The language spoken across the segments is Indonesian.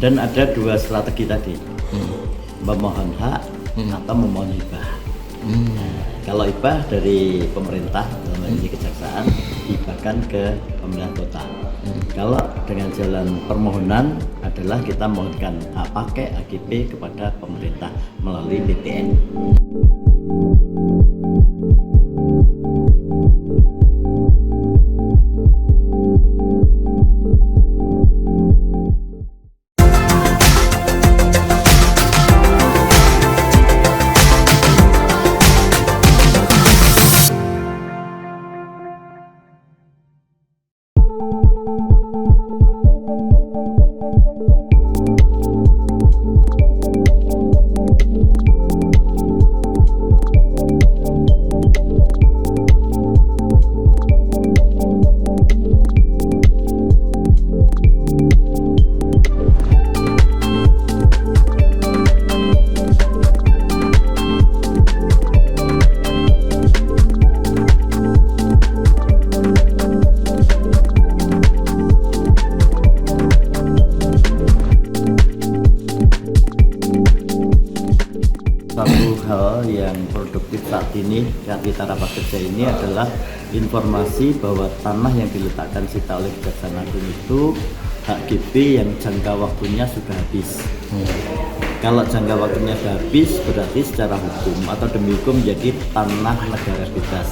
Dan ada dua strategi tadi, memohon hak atau memohon hibah. Kalau hibah dari pemerintah, dalam ini kejaksaan, hibahkan ke pemerintah kota. Kalau dengan jalan permohonan adalah kita mohonkan hak pakai AGP kepada pemerintah melalui BPN. Satu hal yang produktif saat ini saat kita rapat kerja ini adalah informasi bahwa tanah yang diletakkan sita oleh Kejaksaan Agung itu HGB yang jangka waktunya sudah habis. Kalau jangka waktunya sudah habis, berarti secara hukum atau demi hukum menjadi tanah negara bebas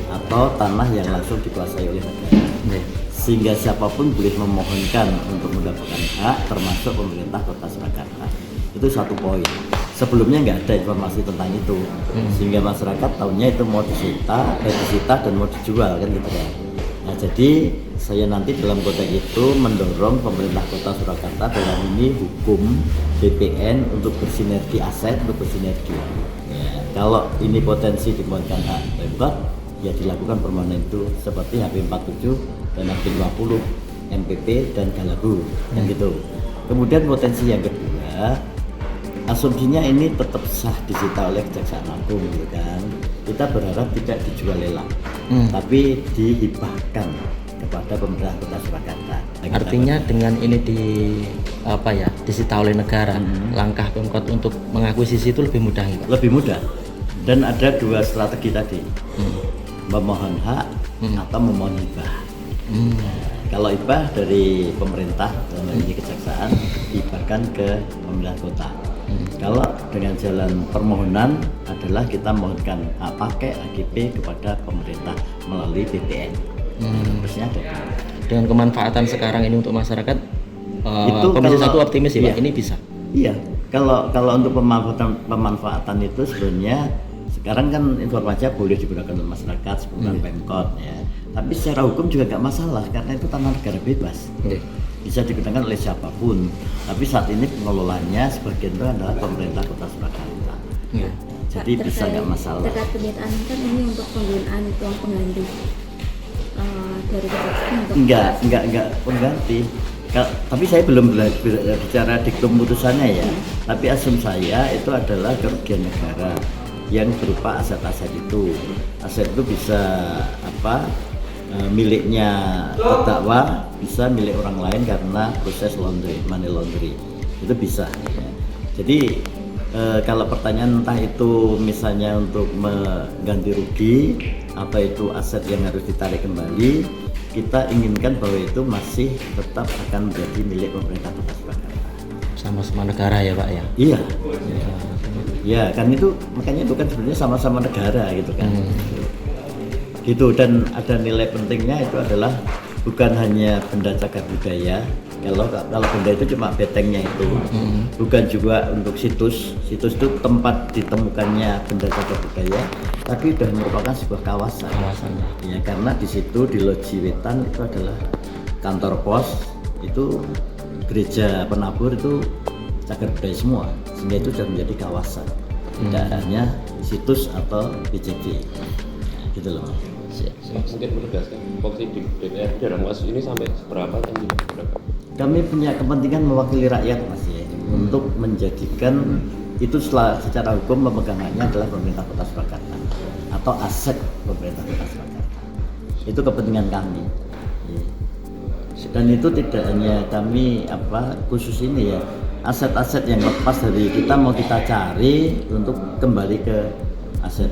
atau tanah yang langsung dikuasai oleh negara. Sehingga siapapun boleh memohonkan untuk mendapatkan hak, termasuk pemerintah Kota Surakarta. Itu satu poin. Sebelumnya nggak ada informasi tentang itu, sehingga masyarakat tahunya itu mau disita dan mau dijual kan gitu ya. Nah jadi saya nanti dalam konteks itu mendorong pemerintah Kota Surakarta dalam ini hukum BPN untuk bersinergi aset, untuk bersinergi. Ya, kalau ini potensi dimohonkan hak hebat, ya dilakukan permohonan itu seperti HP 47 dan HP 50, MPP dan Galabu, yang gitu. Kemudian potensi yang kedua, asumsinya ini tetap sah disita oleh Kejaksaan Agung gitu kan. Kita berharap tidak dijual lelang, tapi dihibahkan kepada pemerintah Kota Surakarta. Artinya dengan ini disita oleh negara, langkah Pemkot untuk mengakuisisi itu lebih mudah gitu? Lebih mudah. Dan ada dua strategi tadi, memohon hak atau memohon hibah. Kalau hibah dari pemerintah, dalam ini kejaksaan, hibahkan ke pemerintah kota. Kalau dengan jalan permohonan adalah kita mohonkan hak pakai AGP kepada pemerintah melalui BPN. Terusnya ada. Dengan kemanfaatan sekarang ini untuk masyarakat, itu Komisi 1 optimis ya Pak, iya, ini bisa? Iya, kalau untuk pemanfaatan itu sebenarnya sekarang kan informasinya boleh digunakan untuk masyarakat seputar Pemkot ya. Tapi secara hukum juga nggak masalah karena itu tanah negara bebas. Bisa digunakan oleh siapapun. Tapi saat ini pengelolanya sebagian itu adalah pemerintah Kota Surakarta. Jadi bisa nggak masalah. Terkait penyitaan kan ini untuk penggunaan uang pengganti dari kejaksaan untuk enggak pengganti. Tapi saya belum bicara diktum putusannya ya. Tapi asum saya itu adalah kerugian negara yang berupa aset-aset itu. Aset itu bisa miliknya terdakwa, bisa milik orang lain karena proses money laundry itu bisa ya. Jadi kalau pertanyaan entah itu misalnya untuk mengganti rugi atau itu aset yang harus ditarik kembali, kita inginkan bahwa itu masih tetap akan menjadi milik pemerintah Kota Surakarta Sama-sama negara ya Pak ya? Iya. Ya kan itu makanya itu kan sebenarnya sama-sama negara gitu kan. Gitu, dan ada nilai pentingnya itu adalah bukan hanya benda cagar budaya. Kalau benda itu cuma betengnya itu, bukan juga untuk situs itu tempat ditemukannya benda cagar budaya, tapi sudah merupakan sebuah kawasan. Ya, karena di situ di Loji Wetan itu adalah kantor pos, itu gereja penabur itu cagar budaya semua, sehingga itu sudah menjadi kawasan, tidak hanya situs atau BCD, gitu loh. Mungkin menegaskan fungsi di DPR dalam kasus ini sampai seberapa kan berapa? Kami punya kepentingan mewakili rakyat Mas ya, untuk menjadikan itu secara hukum pemegangannya adalah pemerintah Kota Surakarta atau aset pemerintah Kota Surakarta. Itu kepentingan kami. Ya. Dan itu tidak hanya kami khusus ini ya, aset-aset yang lepas dari kita mau kita cari untuk kembali ke aset